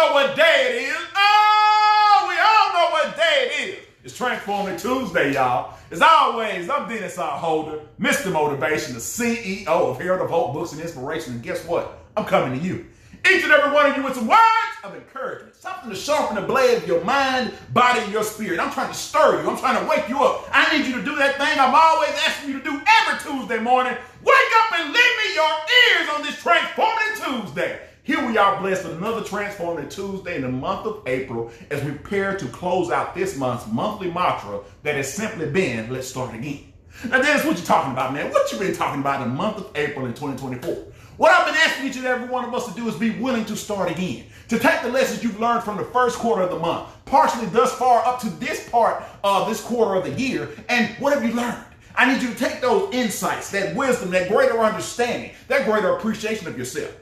know what day it is. Oh, we all know what day it is. It's Transformative Tuesday, y'all. As always, I'm Dennis R. Holder, Mr. Motivation, the CEO of Herald of Hope Books and Inspiration. And guess what? I'm coming to you. Each and every one of you with some words of encouragement, something to sharpen the blade of your mind, body, and your spirit. I'm trying to stir you. I'm trying to wake you up. I need you to do that thing I'm always asking you to do every Tuesday morning. Wake up and lend me your ears on this Transformative Tuesday. Here we are blessed with another Transformative Tuesday in the month of April as we prepare to close out this month's monthly mantra that has simply been, let's start again. Now, Dennis, what you talking about, man? What you been talking about in the month of April in 2024? What I've been asking each and every one of us to do is be willing to start again. To take the lessons you've learned from the first quarter of the month, partially thus far up to this part of this quarter of the year, and what have you learned? I need you to take those insights, that wisdom, that greater understanding, that greater appreciation of yourself.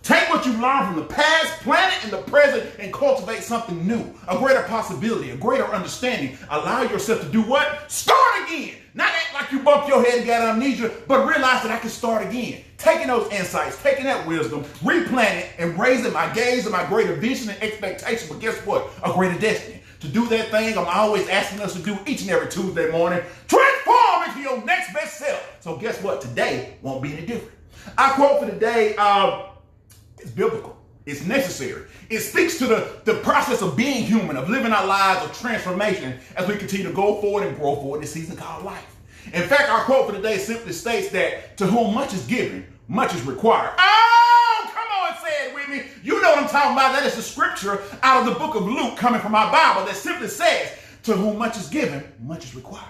Take what you've learned from the past, plant it in the present, and cultivate something new, a greater possibility, a greater understanding. Allow yourself to do what? Start again. Not act like you bumped your head and got amnesia, but realize that I can start again. Taking those insights, taking that wisdom, replanting it, and raising my gaze and my greater vision and expectation. But guess what? A greater destiny. To do that thing I'm always asking us to do each and every Tuesday morning. Transform into your next best self. So guess what? Today won't be any different. Our quote for today, it's biblical. It's necessary. It speaks to the process of being human, of living our lives of transformation as we continue to go forward and grow forward in this season called life. In fact, our quote for today simply states that to whom much is given, much is required. Oh, come on, say it with me. You know what I'm talking about. That is the scripture out of the book of Luke coming from our Bible that simply says, to whom much is given, much is required.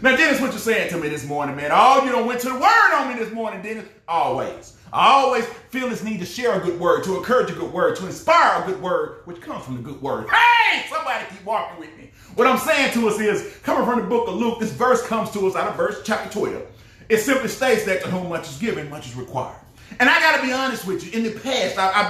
Now, Dennis, what you saying to me this morning, man? Oh, you done went to the word on me this morning, Dennis. Always. I always feel this need to share a good word, to encourage a good word, to inspire a good word, which comes from the good word. Hey, somebody keep walking with me. What I'm saying to us is, coming from the book of Luke, this verse comes to us out of verse chapter 12. It simply states that to whom much is given, much is required. And I got to be honest with you. In the past, I've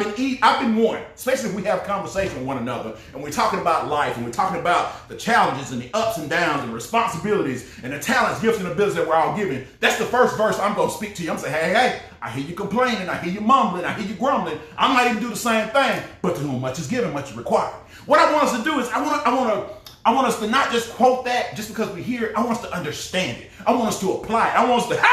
been warned, especially if we have conversation with one another and we're talking about life and we're talking about the challenges and the ups and downs and responsibilities and the talents, gifts, and abilities that we're all given. That's the first verse I'm going to speak to you. I'm saying, hey, I hear you complaining. I hear you mumbling. I hear you grumbling. I might even do the same thing. But to whom much is given, much is required. What I want us to do is I want us to not just quote that just because we hear it. I want us to understand it. I want us to apply it. I want us to,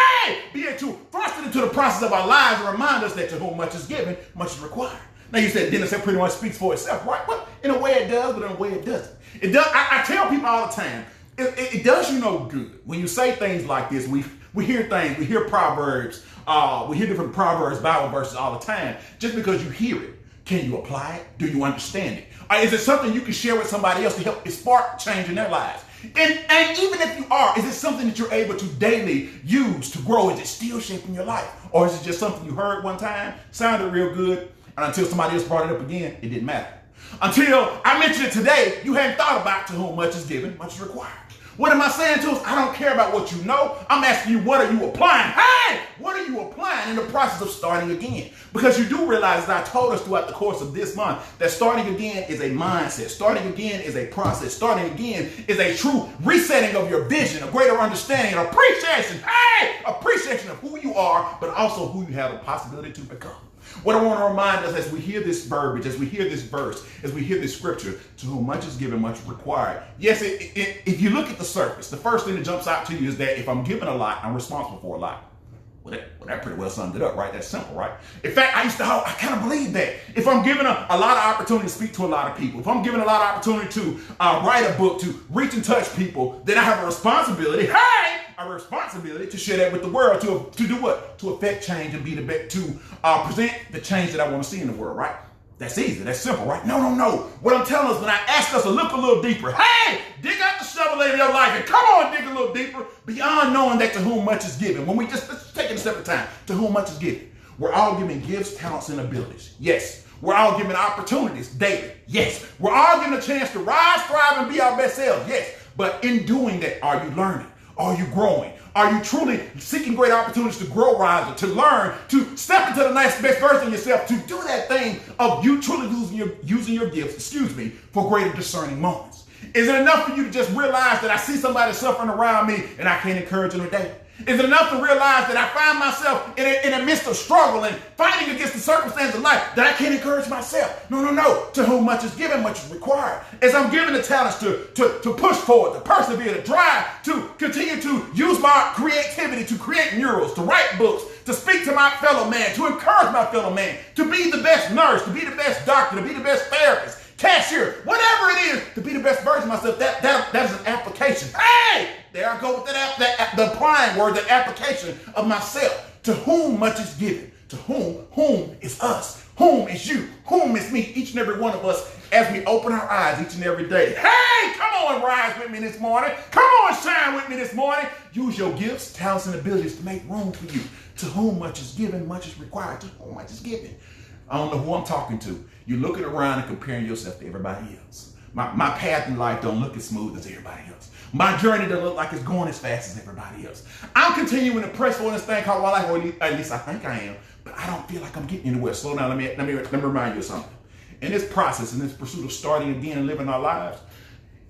be able to thrust it into the process of our lives and remind us that to whom much is given, much is required. Now you said, Dennis, that pretty much speaks for itself, right? Well, in a way it does, but in a way it doesn't. It does. I tell people all the time, it does you no good. When you say things like this, we hear things, we hear proverbs, we hear different proverbs, Bible verses all the time. Just because you hear it, can you apply it? Do you understand it? Is it something you can share with somebody else to help spark change in their lives? And even if you are, is it something that you're able to daily use to grow? Is it still shaping your life? Or is it just something you heard one time, sounded real good, and until somebody else brought it up again, it didn't matter? Until I mentioned it today, you hadn't thought about to whom much is given, much is required. What am I saying to us? I don't care about what you know. I'm asking you, what are you applying? Hey, what are you applying in the process of starting again? Because you do realize that I told us throughout the course of this month that starting again is a mindset. Starting again is a process. Starting again is a true resetting of your vision, a greater understanding, and appreciation. Hey, appreciation of who you are, but also who you have a possibility to become. What I want to remind us as we hear this verbiage, as we hear this verse, as we hear this scripture, to whom much is given, much is required. Yes, if you look at the surface, the first thing that jumps out to you is that if I'm given a lot, I'm responsible for a lot. Well, that pretty well summed it up, right? That's simple, right? In fact, I kind of believe that. If I'm given a lot of opportunity to speak to a lot of people, if I'm given a lot of opportunity to write a book, to reach and touch people, then I have a responsibility, to share that with the world, to do what? To affect change and be the best, to present the change that I want to see in the world, right? That's easy. That's simple, right? No. What I'm telling us, when I ask us to look a little deeper, hey, dig out the shovel in your life and come on, dig a little deeper, beyond knowing that to whom much is given. When let's take it a step at a time, to whom much is given. We're all given gifts, talents, and abilities. Yes. We're all given opportunities daily. Yes. We're all given a chance to rise, thrive, and be our best selves. Yes. But in doing that, are you learning? Are you growing? Are you truly seeking great opportunities to grow, rise, to learn, to step into the next best version of yourself, to do that thing of you truly using your gifts, for greater discerning moments? Is it enough for you to just realize that I see somebody suffering around me and I can't encourage them today? Is it enough to realize that I find myself in the midst of struggle and fighting against the circumstances of life that I can't encourage myself? No. To whom much is given, much is required. As I'm given the talents to push forward, to persevere, to drive, to continue to use my creativity to create murals, to write books, to speak to my fellow man, to encourage my fellow man, to be the best nurse, to be the best doctor, to be the best therapist, cashier, whatever it is, to be the best version of myself, that is an application. Hey, there I go with the applying word, the application of myself. To whom much is given, to whom is us, whom is you, whom is me, each and every one of us as we open our eyes each and every day. Hey, come on, rise with me this morning. Come on, shine with me this morning. Use your gifts, talents, and abilities to make room for you. To whom much is given, much is required. To whom much is given. I don't know who I'm talking to. You're looking around and comparing yourself to everybody else. My path in life don't look as smooth as everybody else. My journey doesn't look like it's going as fast as everybody else. I'm continuing to press for this thing called my life, or at least I think I am, but I don't feel like I'm getting anywhere. Slow down, let me remind you of something. In this process, in this pursuit of starting again and living our lives,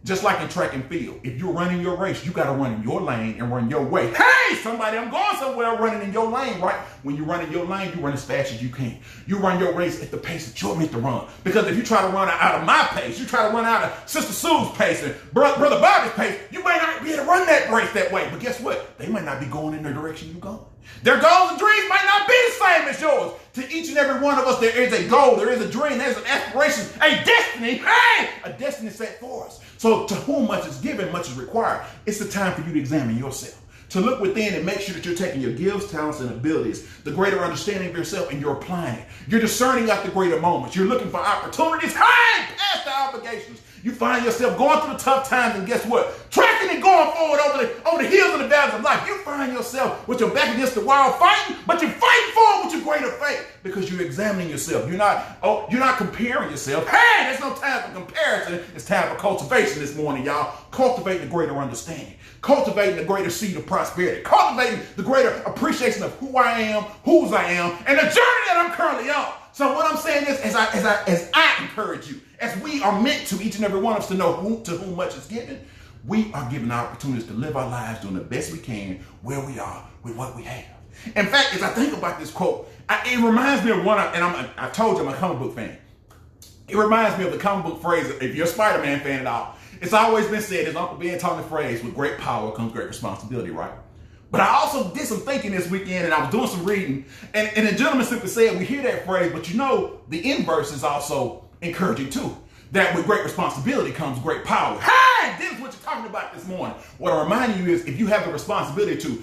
just like in track and field, if you're running your race, you got to run in your lane and run your way. Hey, somebody, I'm going somewhere running in your lane, right? When you run in your lane, you run as fast as you can. You run your race at the pace that you're meant to run. Because if you try to run out of my pace, you try to run out of Sister Sue's pace and Brother Bobby's pace, you may not be able to run that race that way. But guess what? They might not be going in the direction you're going. Their goals and dreams might not be the same as yours. To each and every one of us, there is a goal, there is a dream, there's an aspiration, a destiny, hey, a destiny set for us. So to whom much is given, much is required. It's the time for you to examine yourself, to look within and make sure that you're taking your gifts, talents, and abilities, the greater understanding of yourself, and you're applying it. You're discerning out the greater moments. You're looking for opportunities, hey, past the obligations. You find yourself going through the tough times, and guess what? Tracking and going forward over the hills and the valleys of life. You find yourself with your back against the wall fighting, but you're fighting forward with your greater faith because you're examining yourself. You're not comparing yourself. Hey, there's no time for comparison. It's time for cultivation this morning, y'all. Cultivating the greater understanding. Cultivating the greater seed of prosperity. Cultivating the greater appreciation of who I am, whose I am, and the journey that I'm currently on. So what I'm saying is, as I encourage you, as we are meant to, each and every one of us, to know to whom much is given, we are given opportunities to live our lives doing the best we can where we are with what we have. In fact, as I think about this quote, it reminds me of one, and I told you I'm a comic book fan. It reminds me of the comic book phrase, if you're a Spider-Man fan at all, it's always been said, as Uncle Ben taught me the phrase, with great power comes great responsibility, right? But I also did some thinking this weekend, and I was doing some reading, and the gentleman simply said, we hear that phrase, but you know, the inverse is also encouraging too. That with great responsibility comes great power. Hey, this is what you're talking about this morning. What I'm reminding you is, if you have the responsibility to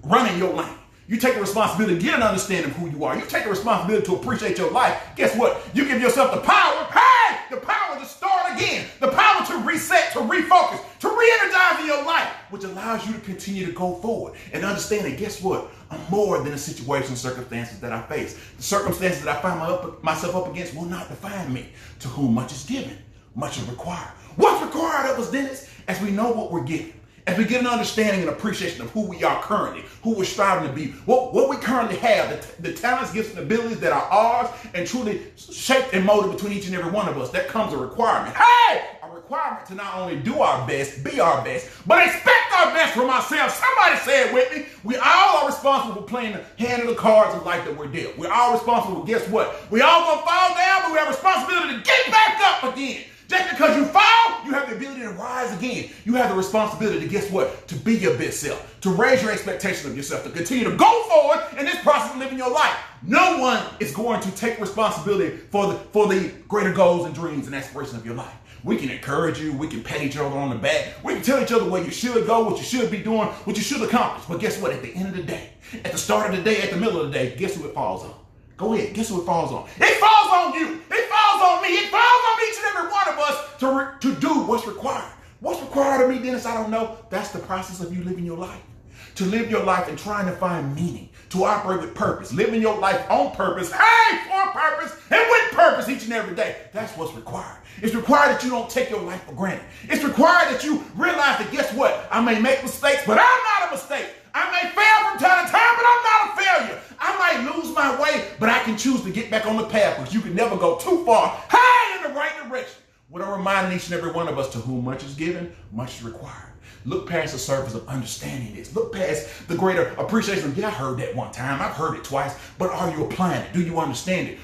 run in your lane, you take the responsibility to get an understanding of who you are. You take the responsibility to appreciate your life. Guess what? You give yourself the power, hey, the power to start again, the power to reset, to refocus, to re-energize in your life, which allows you to continue to go forward and understand that, guess what? I'm more than the situation and circumstances that I face. The circumstances that I find myself up against will not define me. To whom much is given, much is required. What's required of us, Dennis? As we know what we're given, as we get an understanding and appreciation of who we are currently, who we're striving to be, what we currently have, the talents, gifts, and abilities that are ours and truly shaped and molded between each and every one of us, that comes a requirement. Hey! A requirement to not only do our best, be our best, but expect our best from ourselves. Somebody say it with me. We all are responsible for playing the hand of the cards of life that we're dealt. We're all responsible. Guess what? We all gonna fall down, but we have responsibility to get back up again. Just because you fall, you have the ability to rise again. You have the responsibility to, guess what? To be your best self, to raise your expectations of yourself, to continue to go forward in this process of living your life. No one is going to take responsibility for the greater goals and dreams and aspirations of your life. We can encourage you. We can pat each other on the back. We can tell each other where you should go, what you should be doing, what you should accomplish. But guess what? At the end of the day, at the start of the day, at the middle of the day, guess who it falls on? Go ahead. Guess who it falls on? It falls on you. It falls on me. It falls on each and every one of us to do what's required. What's required of me, Dennis? I don't know. That's the process of you living your life. To live your life and trying to find meaning. To operate with purpose. Living your life on purpose. Hey, for purpose and with purpose each and every day. That's what's required. It's required that you don't take your life for granted. It's required that you realize that, guess what? I may make mistakes, but I'm not a mistake. I may fail from time to time, but I'm not a failure. I might lose my way, but I can choose to get back on the path, because you can never go too far, hey, in the right direction. What I'm reminding each and every one of us, to whom much is given, much is required. Look past the surface of understanding this. Look past the greater appreciation. Yeah, I heard that one time. I've heard it twice. But are you applying it? Do you understand it?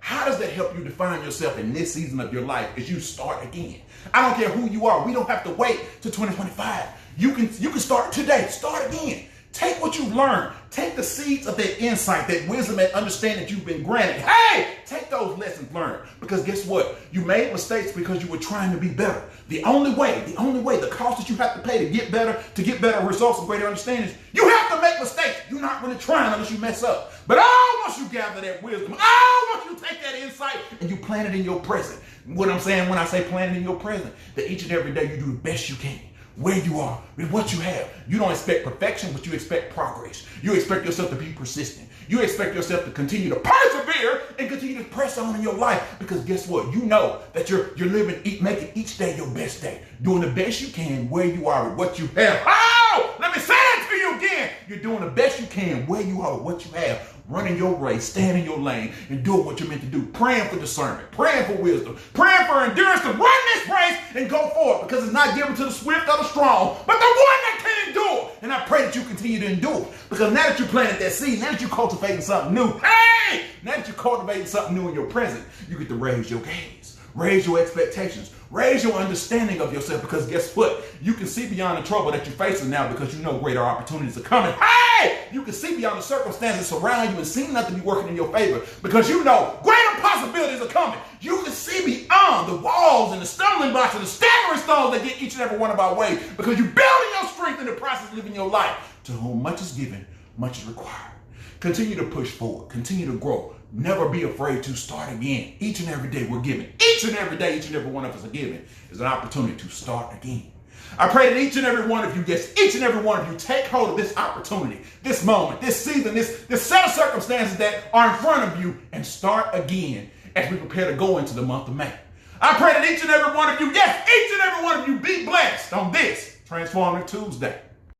How does that help you define yourself in this season of your life as you start again? I don't care who you are. We don't have to wait till 2025. You can start today. Start again. Take what you've learned. Take the seeds of that insight, that wisdom, and understanding that you've been granted. Hey, take those lessons learned. Because guess what? You made mistakes because you were trying to be better. The only way, the cost that you have to pay to get better results and greater understandings, you have to make mistakes. You're not really trying unless you mess up. But once you gather that wisdom, once you take that insight and you plant it in your present. What I'm saying when I say plant it in your present, that each and every day you do the best you can. Where you are, with what you have. You don't expect perfection, but you expect progress. You expect yourself to be persistent. You expect yourself to continue to persevere and continue to press on in your life. Because guess what? You know that you're making each day your best day. Doing the best you can where you are with what you have. Oh, let me say that to you again. You're doing the best you can where you are with what you have. Running your race, staying in your lane, and doing what you're meant to do. Praying for discernment, praying for wisdom, praying for endurance to run this race and go forward, because it's not given to the swift or the strong, but the one that can endure. And I pray that you continue to endure, because now that you planted that seed, now that you're cultivating something new, hey, now that you're cultivating something new in your present, you get to raise your gaze, raise your expectations, raise your understanding of yourself, because guess what? You can see beyond the trouble that you're facing now because you know greater opportunities are coming. Hey! You can see beyond the circumstances around you and see nothing be working in your favor because you know greater possibilities are coming. You can see beyond the walls and the stumbling blocks and the staggering stones that get each and every one of our way because you're building your strength in the process of living your life. To whom much is given, much is required. Continue to push forward. Continue to grow. Never be afraid to start again. Each and every day we're given. Each and every day, each and every one of us are given is an opportunity to start again. I pray that each and every one of you, yes, each and every one of you take hold of this opportunity, this moment, this season, this set of circumstances that are in front of you and start again as we prepare to go into the month of May. I pray that each and every one of you, yes, each and every one of you be blessed on this Transformative Tuesday.